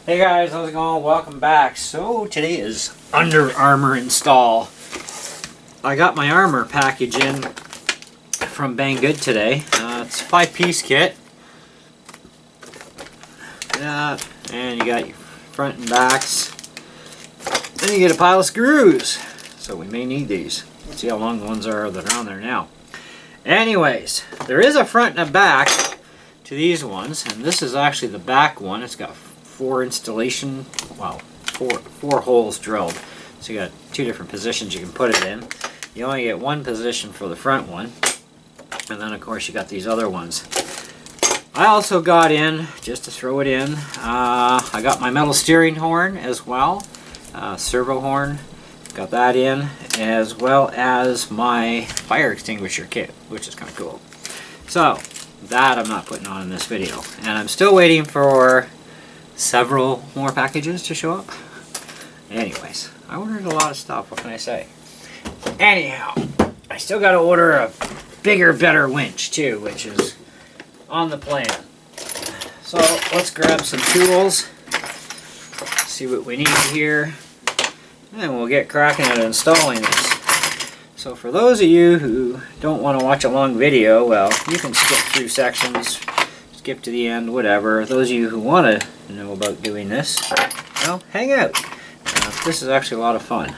Hey guys, how's it going? Welcome back. So today is Under Armour install. I got my armor package in from Banggood today. It's a 5-piece kit. And you got your front and backs. Then you get a pile of screws. So we may need these. Let's see how long the ones are that are on there now. Anyways, there is a front and a back to these ones, and this is actually the back one. It's got four holes drilled. So you got two different positions you can put it in. You only get one position for the front one, and then of course you got these other ones. I also got in, just to throw it in, I got my metal steering horn as well, servo horn, got that in, as well as my fire extinguisher kit, which is kind of cool. So that I'm not putting on in this video, and I'm still waiting for several more packages to show up. Anyways, I ordered a lot of stuff, what can I say? Anyhow, I still got to order a bigger, better winch too, which is on the plan. So let's grab some tools, see what we need here, and we'll get cracking at installing this. So for those of you who don't want to watch a long video, well, you can skip through sections, skip to the end, whatever. Those of you who want to know about doing this, well, hang out. This is actually a lot of fun.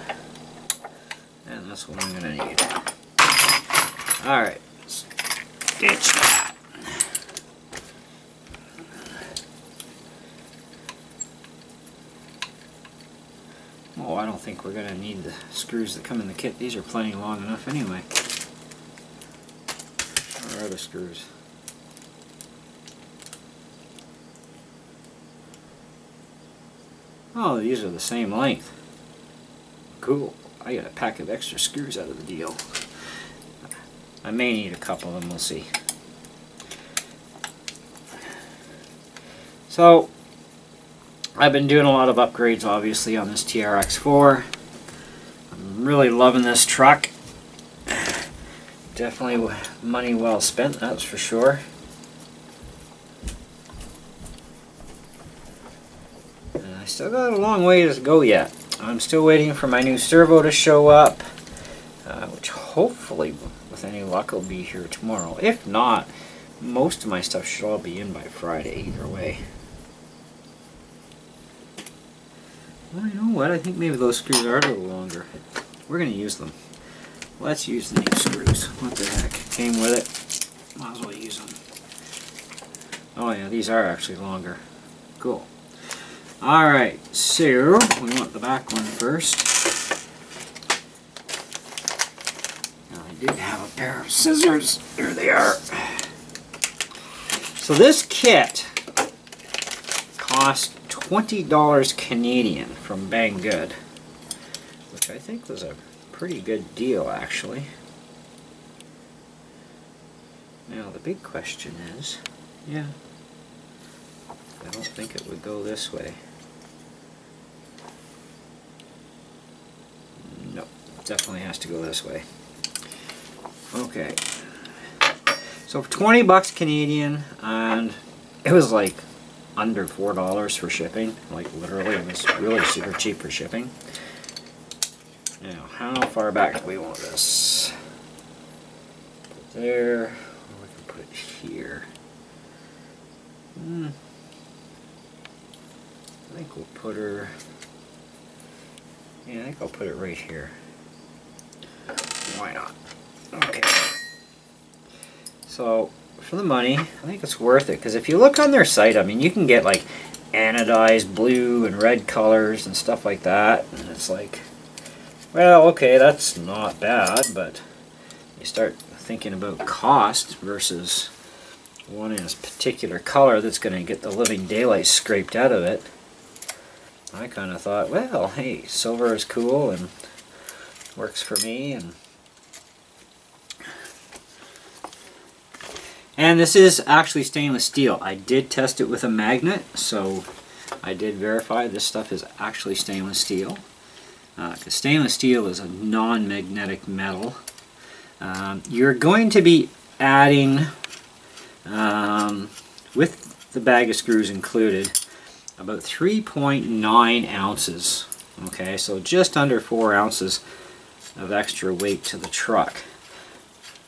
And that's what I'm going to need. Alright, let's ditch that. Oh, I don't think we're going to need the screws that come in the kit. These are plenty long enough anyway. Where are the screws? Oh, these are the same length. Cool. I got a pack of extra screws out of the deal. I may need a couple of them, we'll see. So, I've been doing a lot of upgrades obviously on this TRX4. I'm really loving this truck. Definitely money well spent, that's for sure. Still got a long way to go yet. I'm still waiting for my new servo to show up, which hopefully, with any luck, will be here tomorrow. If not, most of my stuff should all be in by Friday, either way. Well, you know what? I think maybe those screws are a little longer. We're going to use them. Let's use the new screws. What the heck? Came with it. Might as well use them. Oh yeah, these are actually longer. Cool. Alright, so we want the back one first. Now I did have a pair of scissors. There they are. So this kit cost $20 Canadian from Banggood, which I think was a pretty good deal actually. Now the big question is, I don't think it would go this way. No, definitely has to go this way. Okay. So for 20 bucks Canadian, and it was like under $4 for shipping. Like literally, it was really super cheap for shipping. Now, how far back do we want this? Put there, or we can put it here. I think we'll put her, I think I'll put it right here. Why not? Okay. So, for the money, I think it's worth it, because if you look on their site, I mean, you can get like anodized blue and red colors and stuff like that, and it's like, well, okay, that's not bad, but you start thinking about cost versus one in a particular color that's going to get the living daylight scraped out of it. I kind of thought, well, hey, silver is cool and works for me, and this is actually stainless steel. I did test it with a magnet, so I did verify this stuff is actually stainless steel. Because stainless steel is a non-magnetic metal. You're going to be adding, with the bag of screws included, about 3.9 ounces. Okay, so just under 4 ounces of extra weight to the truck,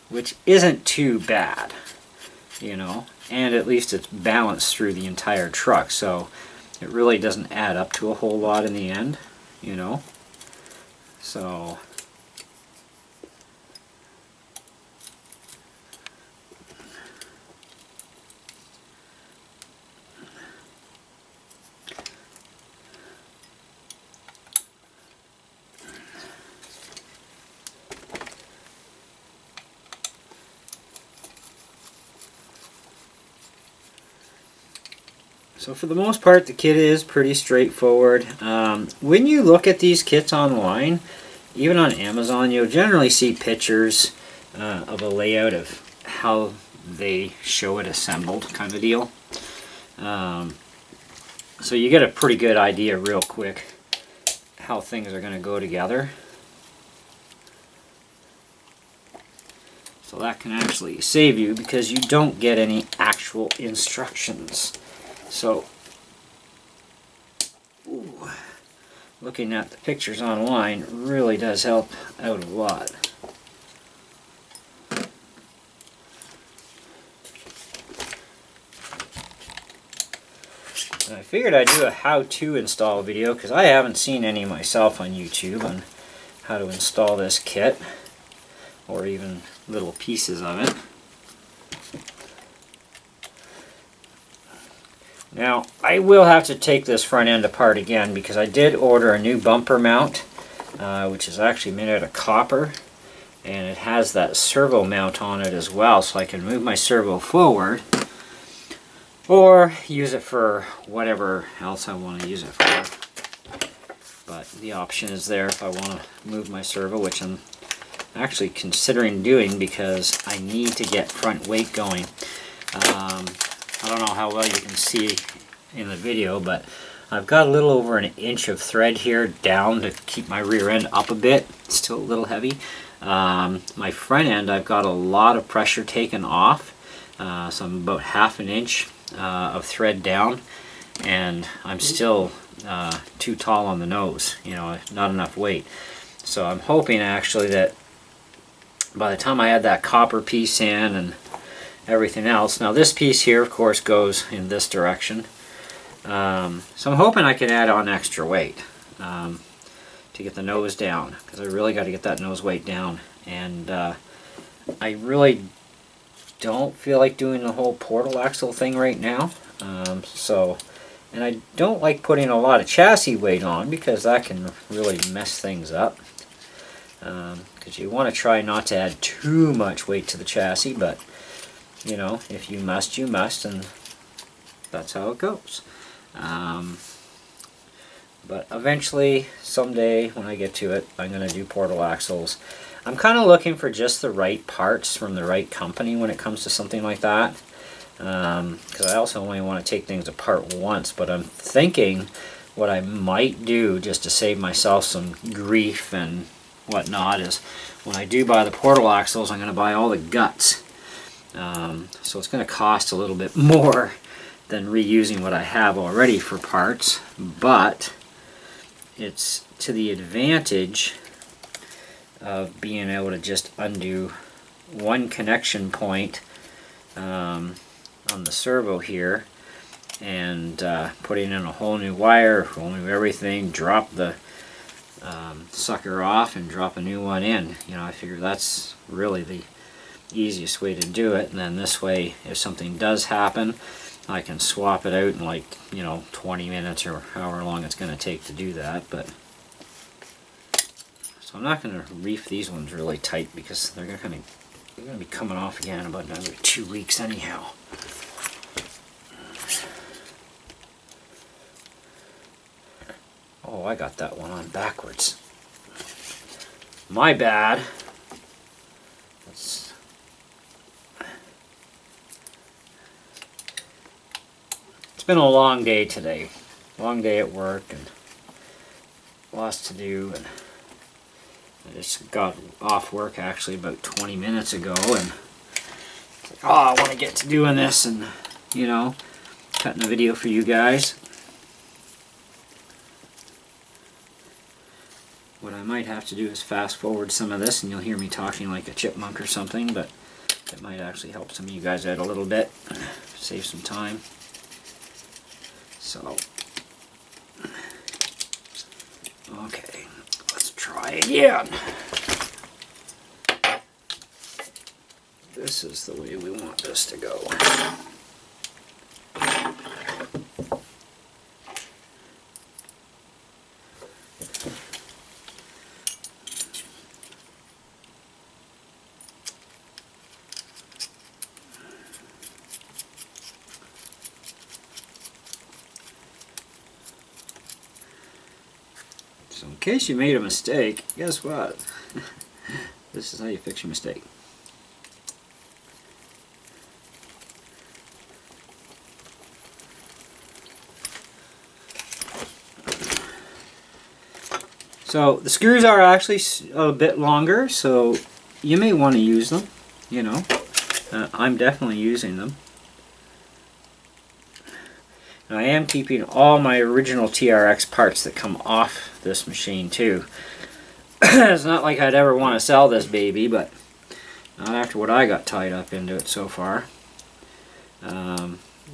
which isn't too bad, you know, and at least it's balanced through the entire truck, so it really doesn't add up to a whole lot in the end, you know. So for the most part, the kit is pretty straightforward. When you look at these kits online, even on Amazon, you'll generally see pictures of a layout of how they show it assembled, kind of deal. So you get a pretty good idea real quick how things are going to go together. So that can actually save you because you don't get any actual instructions. So, looking at the pictures online really does help out a lot. And I figured I'd do a how-to install video because I haven't seen any myself on YouTube on how to install this kit, or even little pieces of it. Now, I will have to take this front end apart again because I did order a new bumper mount, which is actually made out of copper, and it has that servo mount on it as well, so I can move my servo forward or use it for whatever else I want to use it for. But the option is there if I want to move my servo, which I'm actually considering doing because I need to get front weight going. I don't know how well you can see in the video, but I've got a little over an inch of thread here down to keep my rear end up a bit. It's still a little heavy. My front end, I've got a lot of pressure taken off, so I'm about ½ an inch of thread down, and I'm still too tall on the nose, you know, not enough weight. So I'm hoping actually that by the time I add that copper piece in and everything else. Now this piece here, of course, goes in this direction. So I'm hoping I can add on extra weight to get the nose down, because I really got to get that nose weight down. And I really don't feel like doing the whole portal axle thing right now. And I don't like putting a lot of chassis weight on because that can really mess things up. Because you want to try not to add too much weight to the chassis, but you know, if you must, you must, and that's how it goes. But eventually, someday, when I get to it, I'm going to do portal axles. I'm kind of looking for just the right parts from the right company when it comes to something like that. Because I also only want to take things apart once, but I'm thinking what I might do just to save myself some grief and whatnot is when I do buy the portal axles, I'm going to buy all the guts. So it's going to cost a little bit more than reusing what I have already for parts, but it's to the advantage of being able to just undo one connection point on the servo here and putting in a whole new wire, whole new everything, drop the sucker off and drop a new one in. You know, I figure that's really the easiest way to do it, and then this way if something does happen I can swap it out in, like, you know, 20 minutes or however long it's going to take to do that. But so I'm not going to reef these ones really tight because they're going to be coming off again in about another 2 weeks anyhow. Oh, I got that one on backwards. My bad. It's been a long day today. Long day at work and lots to do. And I just got off work actually about 20 minutes ago, and it's like, oh, I want to get to doing this and, you know, cutting a video for you guys. I might have to do is fast forward some of this and you'll hear me talking like a chipmunk or something, but it might actually help some of you guys out a little bit, save some time. So, okay, let's try again. This is the way we want this to go. So in case you made a mistake, guess what? This is how you fix your mistake. So the screws are actually a bit longer, so you may want to use them, you know. I'm definitely using them. And I am keeping all my original TRX parts that come off this machine too. It's not like I'd ever want to sell this baby, but not after what I got tied up into it so far.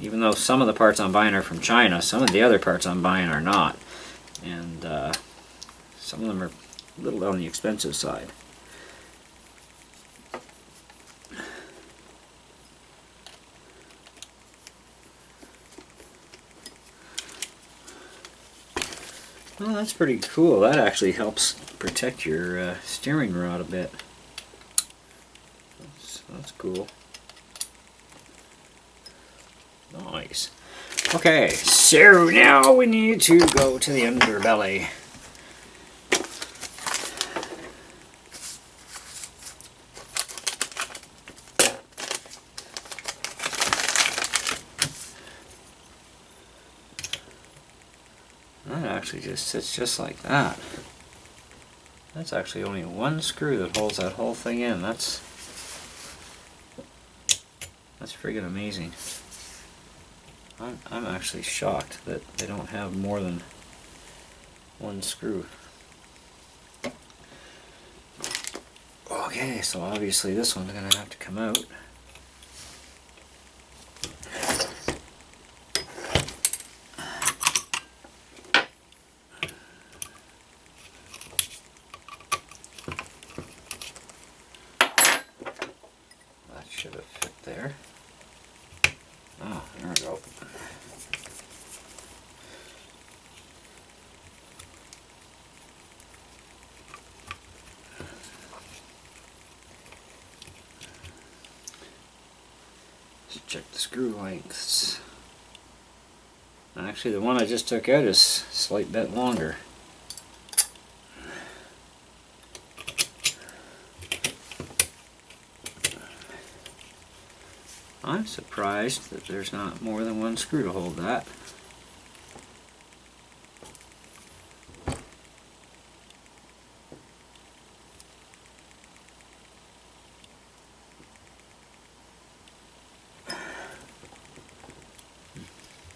Even though some of the parts I'm buying are from China, some of the other parts I'm buying are not. And some of them are a little on the expensive side. Well, that's pretty cool. That actually helps protect your steering rod a bit. That's cool. Nice. Okay, so now we need to go to the underbelly. That actually just sits just like that. That's actually only one screw that holds that whole thing in. That's friggin' amazing. I'm actually shocked that they don't have more than one screw. Okay, so obviously this one's gonna have to come out. Should have fit there. Oh, there we go. Let's check the screw lengths. Actually, the one I just took out is a slight bit longer. I'm surprised that there's not more than one screw to hold that.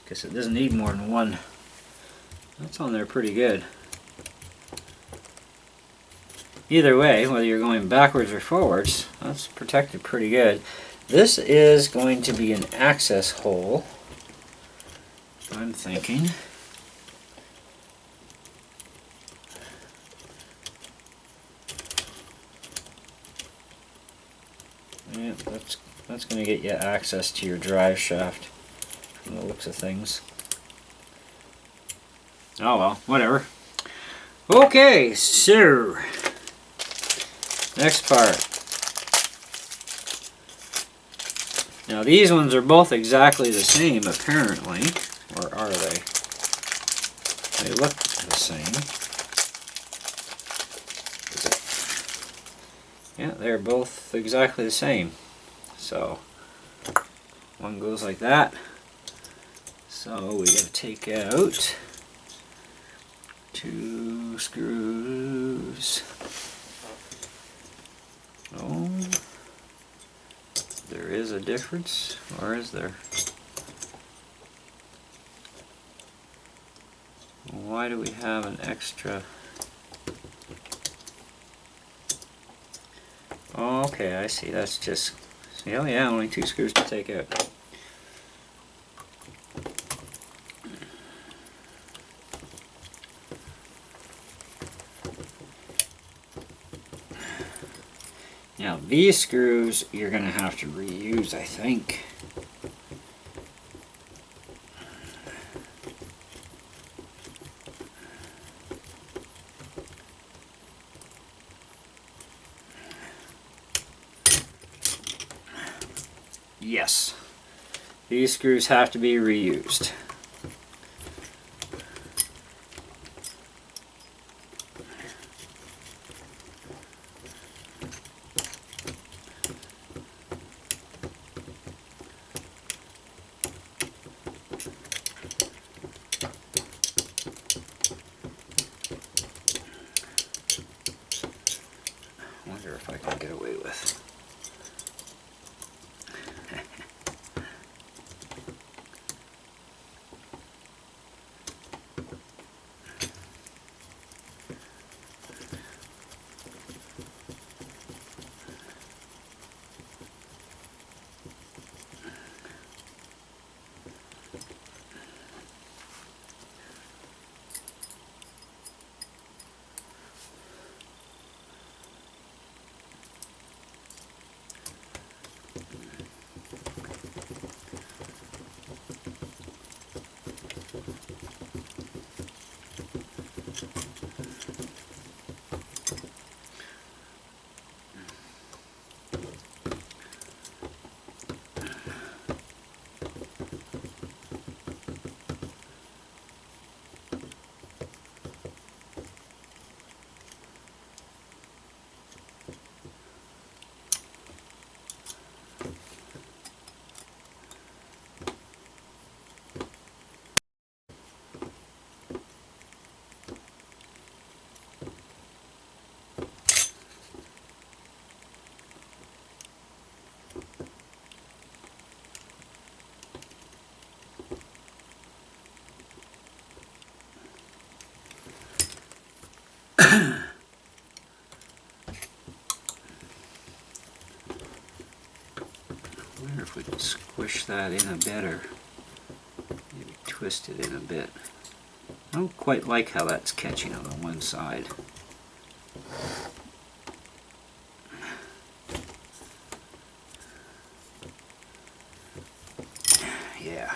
Guess it doesn't need more than one. That's on there pretty good. Either way, whether you're going backwards or forwards, that's protected pretty good. This is going to be an access hole, I'm thinking. Yeah, that's going to get you access to your drive shaft from the looks of things. Oh well, whatever. Okay, so next part. Now these ones are both exactly the same apparently, or are they? They look the same. Yeah, they're both exactly the same. So one goes like that. So we gotta take out 2 screws. Oh. There is a difference, or is there? Why do we have an extra? okay, I see. That's just... See, oh yeah, only 2 screws to take out. Now these screws you're going to have to reuse, I think. Yes, these screws have to be reused. I wonder if I can get away with. I wonder if we can squish that in a bit, or maybe twist it in a bit. I don't quite like how that's catching on the one side. Yeah.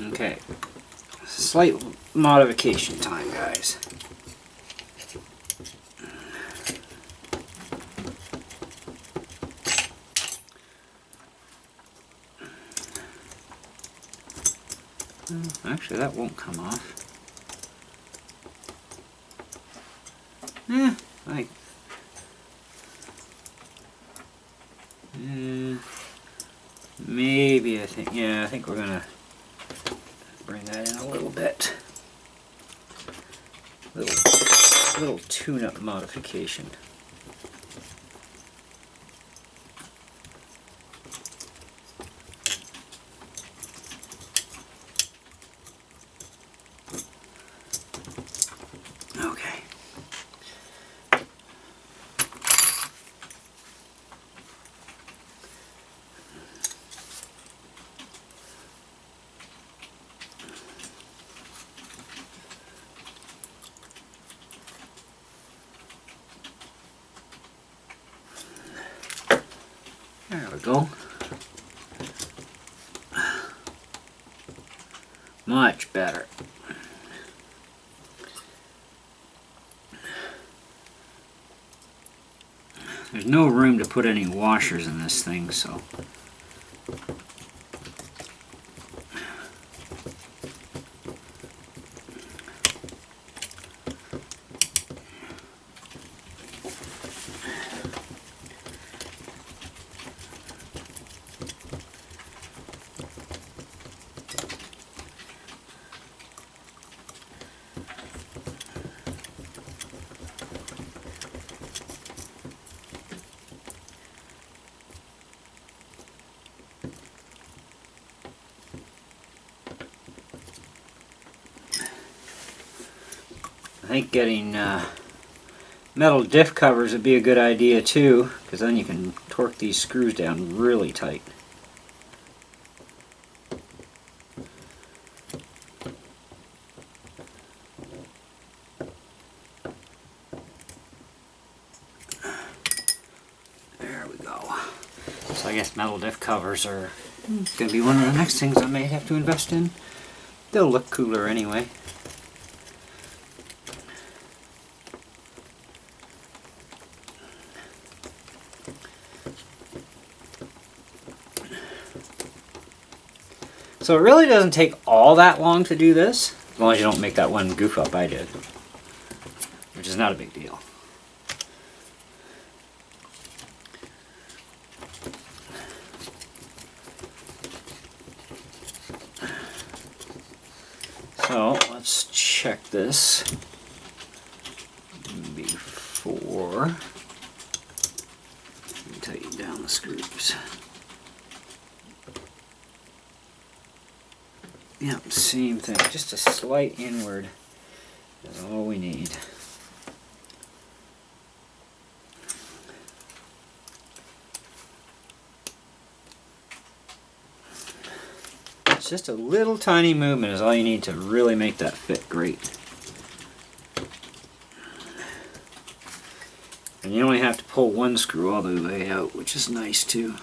Okay. Slight modification time, guys. Actually, that won't come off. Maybe, I think, yeah, I think we're gonna bring that in a little bit. Little tune-up modification. Okay. There we go. Much better. There's no room to put any washers in this thing, so. think getting metal diff covers would be a good idea too, because then you can torque these screws down really tight. There we go. So I guess metal diff covers are going to be one of the next things I may have to invest in. They'll look cooler anyway. So it really doesn't take all that long to do this, as long as you don't make that one goof up I did, which is not a big deal. So let's check this before we tighten down the screws. Yep, same thing, just a slight inward is all we need. It's just a little tiny movement is all you need to really make that fit great. And you only have to pull one screw all the way out, which is nice too.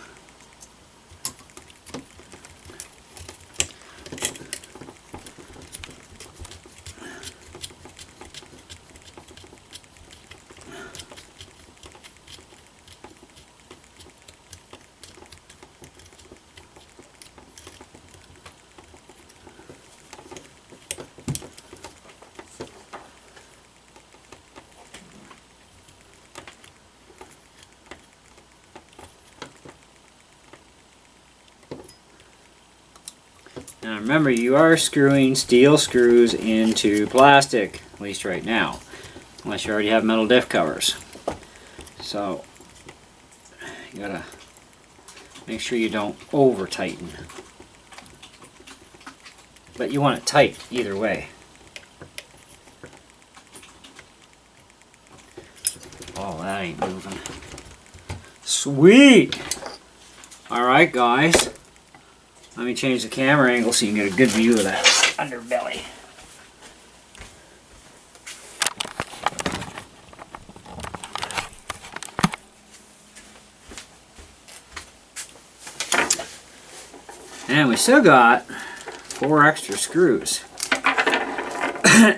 Now remember, you are screwing steel screws into plastic, at least right now, unless you already have metal diff covers. So you gotta make sure you don't over tighten, but you want it tight either way. Oh, that ain't moving. Sweet! Alright guys, let me change the camera angle so you can get a good view of that underbelly. And we still got 4 extra screws.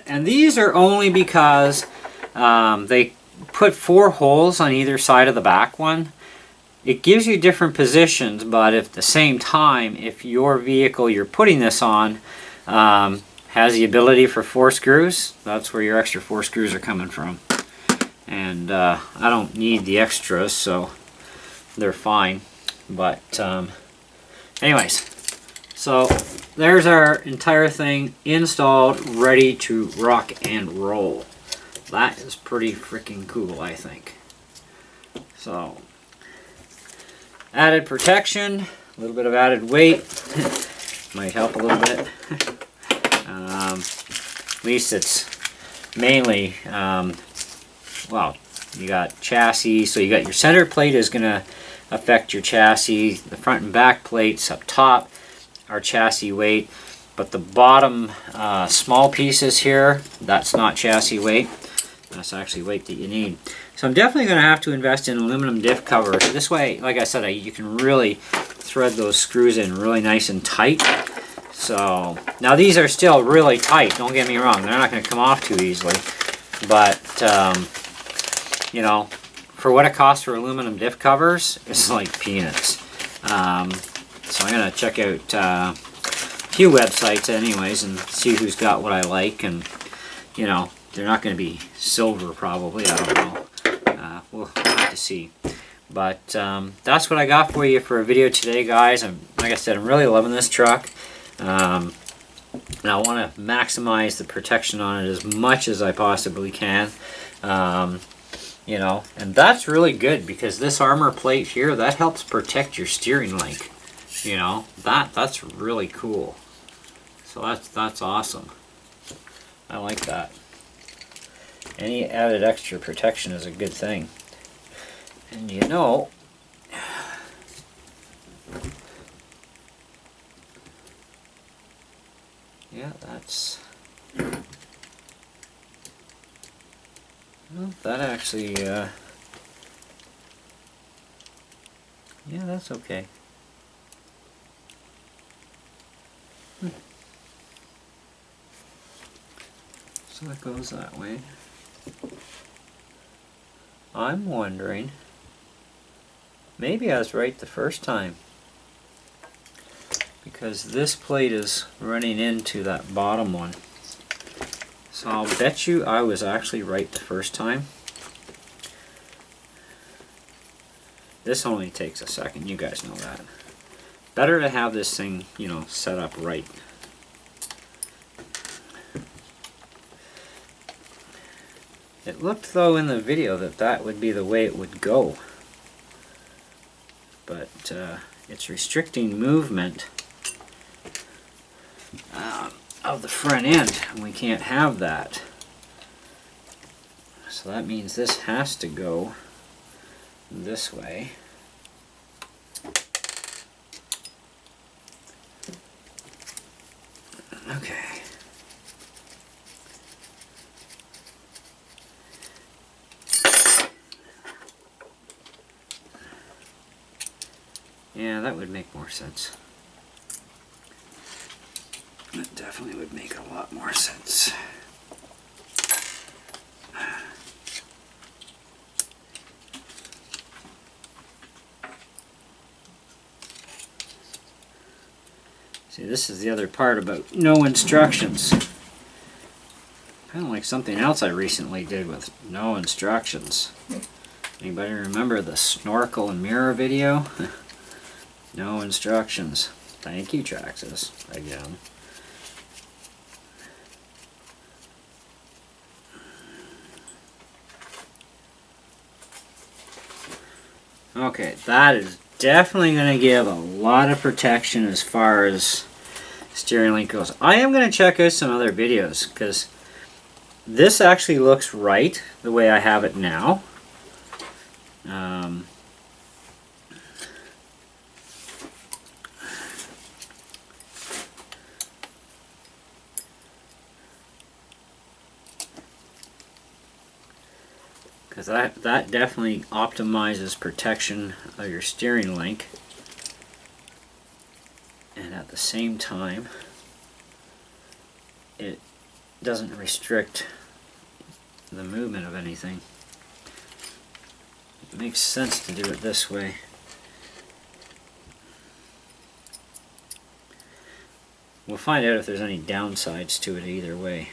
And these are only because they put 4 holes on either side of the back one. It gives you different positions, but at the same time, if your vehicle you're putting this on has the ability for 4 screws, that's where your extra 4 screws are coming from. And I don't need the extras, so they're fine. But anyways, so there's our entire thing installed, ready to rock and roll. That is pretty freaking cool, I think. So added protection, a little bit of added weight, might help a little bit. At least it's mainly, well, you got chassis, so you got your center plate is going to affect your chassis. The front and back plates up top are chassis weight, but the bottom small pieces here, that's not chassis weight. That's actually weight that you need. So I'm definitely going to have to invest in aluminum diff covers. This way, like I said, you can really thread those screws in really nice and tight. So now these are still really tight, don't get me wrong, they're not going to come off too easily, but you know, for what it costs for aluminum diff covers, it's like peanuts. So I'm going to check out a few websites anyways and see who's got what I like, and you know, they're not going to be silver probably, I don't know. We'll have to see. But that's what I got for you for a video today, guys. Like I said, I'm really loving this truck. And I want to maximize the protection on it as much as I possibly can. You know, and that's really good because this armor plate here, that helps protect your steering link. You know, that's really cool. So that's awesome. I like that. Any added extra protection is a good thing. And you know, yeah, that's, well, that actually, yeah, that's okay. So it goes that way. I'm wondering, maybe I was right the first time, because this plate is running into that bottom one. So I'll bet you I was actually right the first time. This only takes a second, you guys know that. Better to have this thing, you know, set up right. It looked though in the video that that would be the way it would go. But it's restricting movement of the front end, and we can't have that. So that means this has to go this way. Okay. Yeah, that would make more sense. That definitely would make a lot more sense. See, this is the other part about no instructions. Kind of like something else I recently did with no instructions. Anybody remember the snorkel and mirror video? No instructions. Thank you, Traxxas, again. Okay, that is definitely going to give a lot of protection as far as steering link goes. I am going to check out some other videos, because this actually looks right the way I have it now. Because that definitely optimizes protection of your steering link, and at the same time it doesn't restrict the movement of anything. It makes sense to do it this way. We'll find out if there's any downsides to it either way.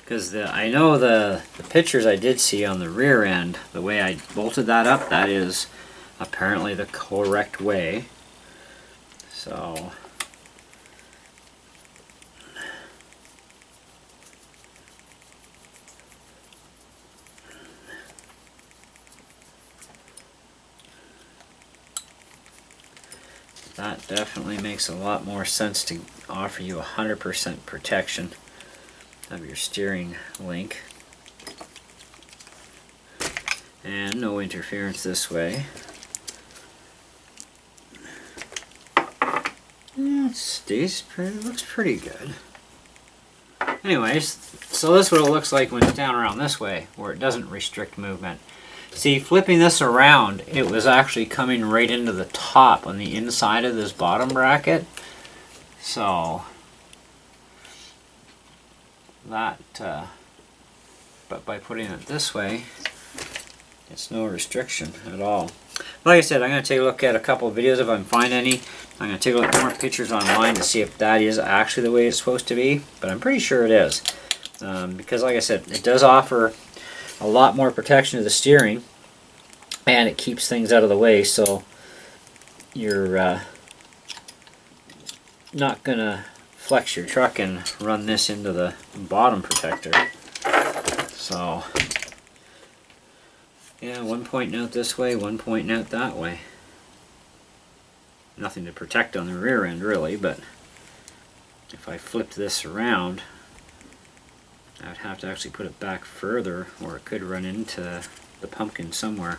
Because I know the pictures I did see on the rear end, the way I bolted that up, that is apparently the correct way. So that definitely makes a lot more sense to offer you 100% protection of your steering link, and no interference this way. Yeah, it stays pretty, looks pretty good. Anyways, so this is what it looks like when it's down around this way, where it doesn't restrict movement. See, flipping this around, it was actually coming right into the top on the inside of this bottom bracket. So that, but by putting it this way, it's no restriction at all. Like I said, I'm going to take a look at a couple of videos if I can find any. I'm going to take a look at more pictures online to see if that is actually the way it's supposed to be, but I'm pretty sure it is. Because like I said, it does offer a lot more protection to the steering, and it keeps things out of the way, so you're not going to flex your truck and run this into the bottom protector. So yeah, one pointing out this way, one pointing out that way. Nothing to protect on the rear end really, but if I flipped this around, I would have to actually put it back further, or it could run into the pumpkin somewhere.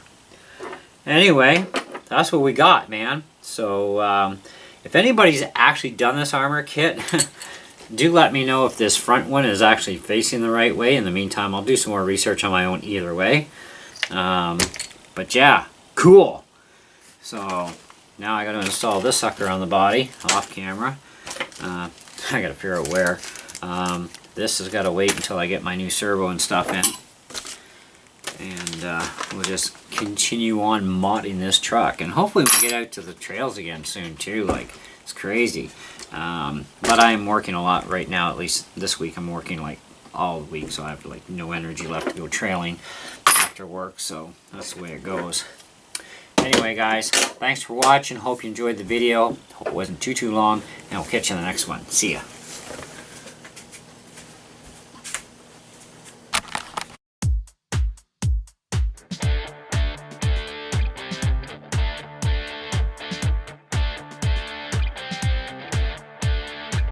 Anyway, that's what we got, man. So if anybody's actually done this armor kit, do let me know if this front one is actually facing the right way. In the meantime, I'll do some more research on my own either way. But yeah, cool. So now I got to install this sucker on the body off camera. I got to figure out where. This has got to wait until I get my new servo and stuff in. And we'll just continue on modding this truck. And hopefully we get out to the trails again soon too. Like, it's crazy. But I am working a lot right now. At least this week I'm working like all week. So I have like no energy left to go trailing after work. So that's the way it goes. Anyway guys, thanks for watching. Hope you enjoyed the video. Hope it wasn't too long. And we'll catch you in the next one. See ya.